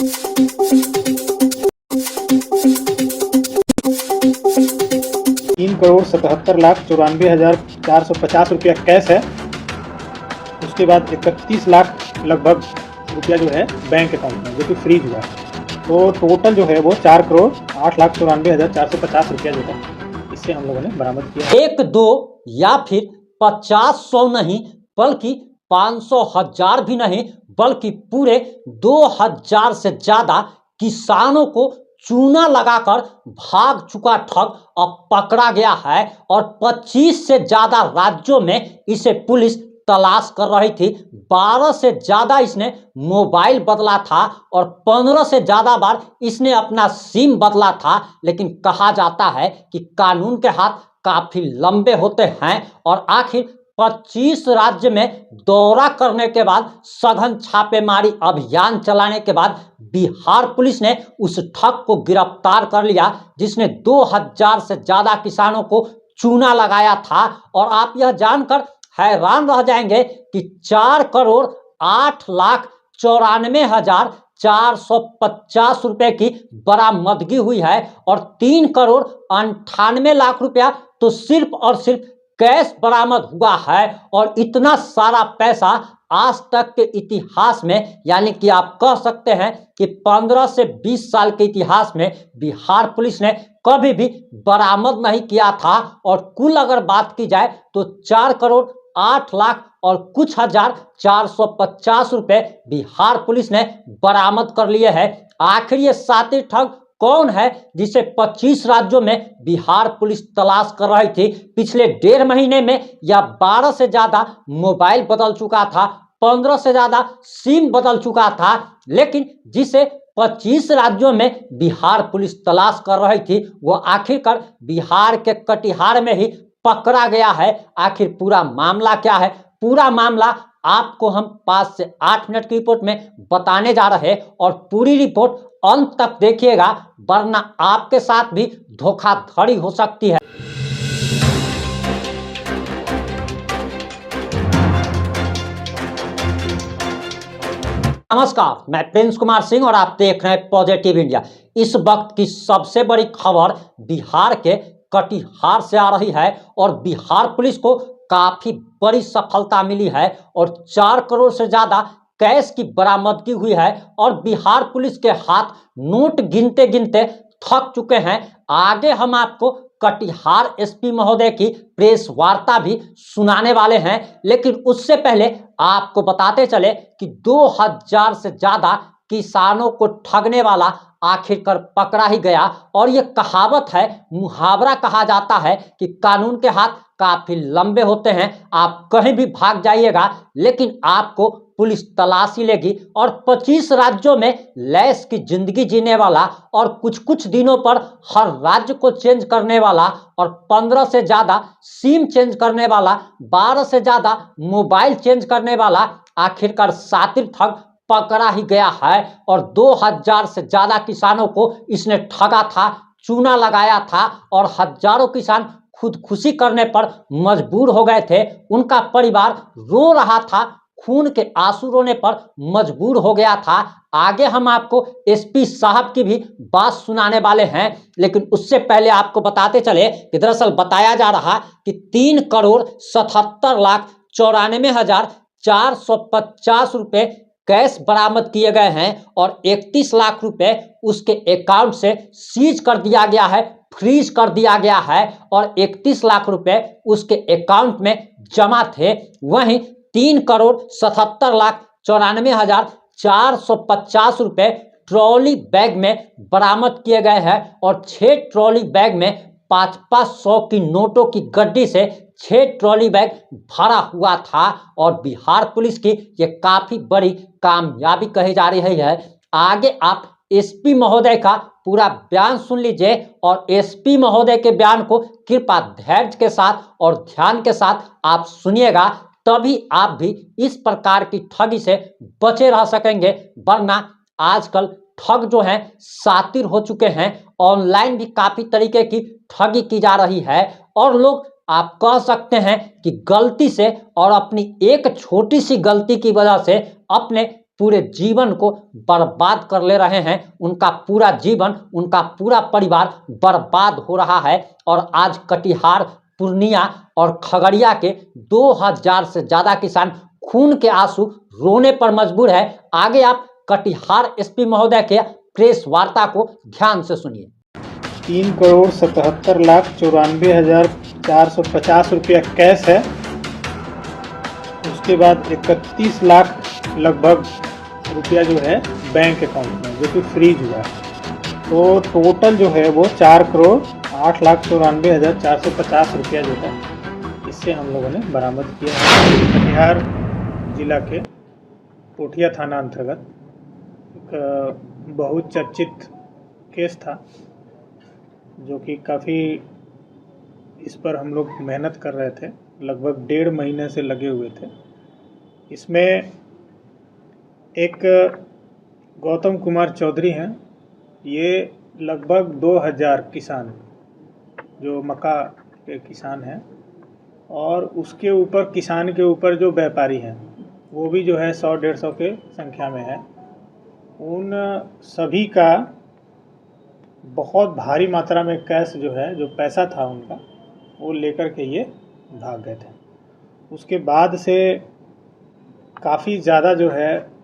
₹3,77,94,450 रुपया कैश है। उसके बाद 31 लाख लगभग रुपया जो है बैंक अकाउंट में, जो कि फ्रीज हुआ। तो टोटल जो है वो 4,08,94,450 रुपया जो है इससे हम लोगों ने बरामद किया। 1, 2 या फिर 50, 100 नहीं, बल्कि 500, 1000 भी नहीं, बल्कि पूरे 2000 से ज्यादा किसानों को चूना लगाकर भाग चुका ठग अब पकड़ा गया है। और 25 से ज्यादा राज्यों में इसे पुलिस तलाश कर रही थी। 12 से ज्यादा इसने मोबाइल बदला था और 15 से ज्यादा बार इसने अपना सिम बदला था। लेकिन कहा जाता है कि कानून के हाथ काफी लंबे होते हैं और आखिर 25 राज्य में दौरा करने के बाद, सघन छापेमारी अभियान चलाने के बाद बिहार पुलिस ने उस ठग को गिरफ्तार कर लिया जिसने 2000 से ज्यादा किसानों को चूना लगाया था। और आप यह जानकर हैरान रह जाएंगे कि 4,98,94,450 रुपए की बरामदगी हुई है और 3,98,00,000 रुपया तो सिर्फ और सिर्फ कैश बरामद हुआ है। और इतना सारा पैसा आज तक के इतिहास में, यानी कि आप कह सकते हैं कि 15 से 20 साल के इतिहास में बिहार पुलिस ने कभी भी बरामद नहीं किया था। और कुल अगर बात की जाए तो 4,08,00,000 और कुछ हजार 450 रुपए बिहार पुलिस ने बरामद कर लिए हैं। आखिर ये शातिर ठग कौन है जिसे 25 राज्यों में बिहार पुलिस तलाश कर रही थी। पिछले 1.5 महीने में या 12 से ज्यादा मोबाइल बदल चुका था, 15 से ज्यादा सिम बदल चुका था, लेकिन जिसे 25 राज्यों में बिहार पुलिस तलाश कर रही थी वो आखिरकार बिहार के कटिहार में ही पकड़ा गया है। आखिर पूरा मामला क्या है? पूरा मामला आपको हम 5 से 8 मिनट की रिपोर्ट में बताने जा रहे हैं और पूरी रिपोर्ट अंत तक देखिएगा, वरना आपके साथ भी धोखाधड़ी हो सकती है। नमस्कार, मैं प्रिंस कुमार सिंह और आप देख रहे हैं पॉजिटिव इंडिया। इस वक्त की सबसे बड़ी खबर बिहार के कटिहार से आ रही है और बिहार पुलिस को काफी बड़ी सफलता मिली है और 4 करोड़ से ज्यादा कैश की बरामदगी हुई है और बिहार पुलिस के हाथ नोट गिनते गिनते थक चुके हैं। आगे हम आपको कटिहार एसपी महोदय की प्रेस वार्ता भी सुनाने वाले हैं, लेकिन उससे पहले आपको बताते चले कि 2000 से ज्यादा किसानों को ठगने वाला आखिरकार पकड़ा ही गया। और ये कहावत है, मुहावरा कहा जाता है कि कानून के हाथ काफी लंबे होते हैं। आप कहीं भी भाग जाइएगा लेकिन आपको पुलिस तलाशी लेगी। और 25 राज्यों में लैस की जिंदगी जीने वाला और कुछ कुछ दिनों पर हर राज्य को चेंज करने वाला और 15 से ज्यादा सिम चेंज करने वाला, 12 से ज्यादा मोबाइल चेंज करने वाला आखिरकार शातिर ठग पकड़ा ही गया है। और 2000 से ज्यादा किसानों को इसने ठगा था, चूना लगाया था और हजारों किसान खुदकुशी करने पर मजबूर हो गए थे। उनका परिवार रो रहा था, खून के आंसू रोने पर मजबूर हो गया था। आगे हम आपको एसपी साहब की भी बात सुनाने वाले हैं, लेकिन उससे पहले आपको बताते चले कि दरअसल बताया जा रहा कि 3,77,94,450 रुपए कैश बरामद किए गए हैं और 31 लाख रुपए उसके अकाउंट से सीज कर दिया गया है, फ्रीज कर दिया गया है और 31 लाख रुपए उसके अकाउंट में जमा थे। वहीं 3,77,94,450 रुपए ट्रॉली बैग में बरामद किए गए हैं और 6 ट्रॉली बैग में 500 की नोटों की गड्डी से 6 ट्रॉली बैग भरा हुआ था। और बिहार पुलिस की ये काफी बड़ी कामयाबी कही जा रही है। आगे आप एसपी महोदय का पूरा बयान सुन लीजिए और एसपी महोदय के बयान को कृपया धैर्य के साथ और ध्यान के साथ आप सुनिएगा, तभी आप भी इस प्रकार की ठगी से बचे रह सकेंगे। वरना आजकल ठग जो हैं शातिर हो चुके हैं, ऑनलाइन भी काफी तरीके की ठगी की जा रही है और लोग आप कह सकते हैं कि गलती से और अपनी एक छोटी सी गलती की वजह से अपने पूरे जीवन को बर्बाद कर ले रहे हैं। उनका पूरा जीवन, उनका पूरा परिवार बर्बाद हो रहा है। और आज कटिहार, पूर्णिया और खगड़िया के 2000 से ज़्यादा किसान खून के आंसू रोने पर मजबूर है। आगे आप कटिहार एसपी महोदय के प्रेस वार्ता को ध्यान से सुनिए। 3,77,94,450 रुपया कैश है। उसके बाद 31 लाख लगभग रुपया जो है बैंक अकाउंट में, जो कि फ्रीज हुआ है। तो टोटल जो है वो 4,08,94,450 रुपया जो है, इससे हम लोगों ने बरामद किया है। कटिहार जिला के पोठिया थाना अंतर्गत एक बहुत चर्चित केस था, जो कि काफ़ी इस पर हम लोग मेहनत कर रहे थे, लगभग 1.5 महीने से लगे हुए थे। इसमें एक गौतम कुमार चौधरी हैं, ये लगभग 2000 किसान जो मक्का के किसान हैं, और उसके ऊपर किसान के ऊपर जो व्यापारी हैं वो भी जो है 100-150 के संख्या में है। उन सभी का बहुत भारी मात्रा में कैश जो है, जो पैसा था उनका, वो लेकर के ये भाग गए थे। उसके बाद से काफ़ी ज़्यादा जो है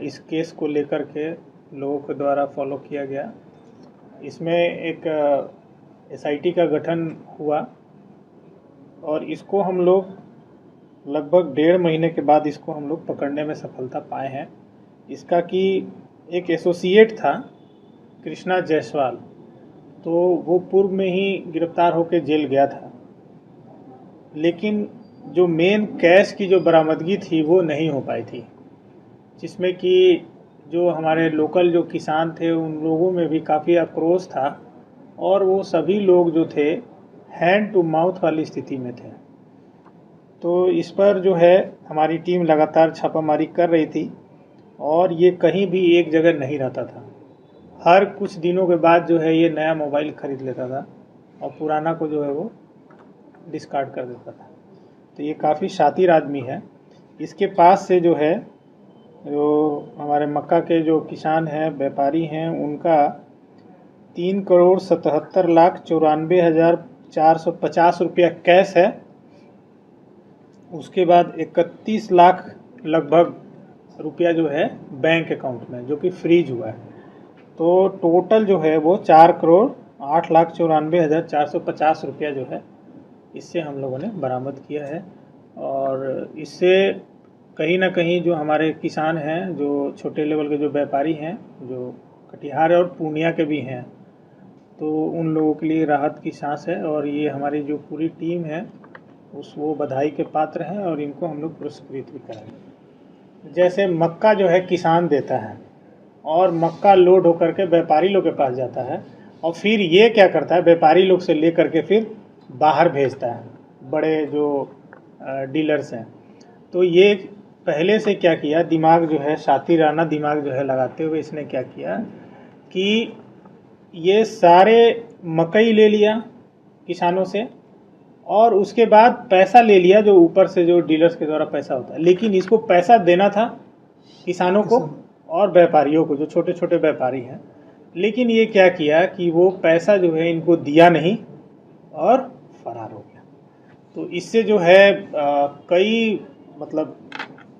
इस केस को लेकर के लोगों के द्वारा फॉलो किया गया। इसमें एक SIT का गठन हुआ और इसको हम लोग लगभग 1.5 महीने के बाद इसको हम लोग पकड़ने में सफलता पाए हैं। इसका कि एक एसोसिएट था कृष्णा जायसवाल, तो वो पूर्व में ही गिरफ्तार होकर जेल गया था, लेकिन जो मेन कैश की जो बरामदगी थी वो नहीं हो पाई थी, जिसमें कि जो हमारे लोकल जो किसान थे उन लोगों में भी काफ़ी आक्रोश था, और वो सभी लोग जो थे हैंड टू माउथ वाली स्थिति में थे। तो इस पर जो है हमारी टीम लगातार छापामारी कर रही थी, और ये कहीं भी एक जगह नहीं रहता था। हर कुछ दिनों के बाद जो है ये नया मोबाइल ख़रीद लेता था और पुराना को जो है वो डिस्कार्ड कर देता था। तो ये काफ़ी शातिर आदमी है। इसके पास से जो है, जो हमारे मक्का के जो किसान हैं, व्यापारी हैं, उनका 3,77,94,450 रुपया कैश है। उसके बाद 31 लाख लगभग रुपया जो है बैंक अकाउंट में, जो कि फ्रीज हुआ है। तो टोटल जो है वो 4,08,94,450 रुपया जो है, इससे हम लोगों ने बरामद किया है। और इससे कहीं ना कहीं जो हमारे किसान हैं, जो छोटे लेवल के जो व्यापारी हैं, जो कटिहार और पूर्णिया के भी हैं, तो उन लोगों के लिए राहत की सांस है। और ये हमारी जो पूरी टीम है वो बधाई के पात्र हैं, और इनको हम लोग पुरस्कृत भी करेंगे। जैसे मक्का जो है किसान देता है, और मक्का लोड होकर के व्यापारी लोग के पास जाता है, और फिर ये क्या करता है, व्यापारी लोग से ले करके फिर बाहर भेजता है, बड़े जो डीलर्स हैं। तो ये पहले से क्या किया, दिमाग जो है, शातिराना दिमाग जो है लगाते हुए इसने क्या किया कि ये सारे मकई ले लिया किसानों से, और उसके बाद पैसा ले लिया जो ऊपर से जो डीलर्स के द्वारा पैसा होता है, लेकिन इसको पैसा देना था किसानों को और व्यापारियों को, जो छोटे छोटे व्यापारी हैं। लेकिन ये क्या किया कि वो पैसा जो है इनको दिया नहीं और फरार हो गया। तो इससे जो है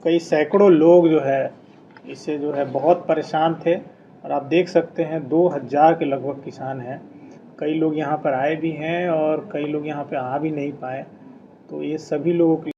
कई सैकड़ों लोग जो है इससे जो है बहुत परेशान थे। और आप देख सकते हैं 2000 के लगभग किसान हैं। कई लोग यहाँ पर आए भी हैं और कई लोग यहाँ पे आ भी नहीं पाए। तो ये सभी लोगों के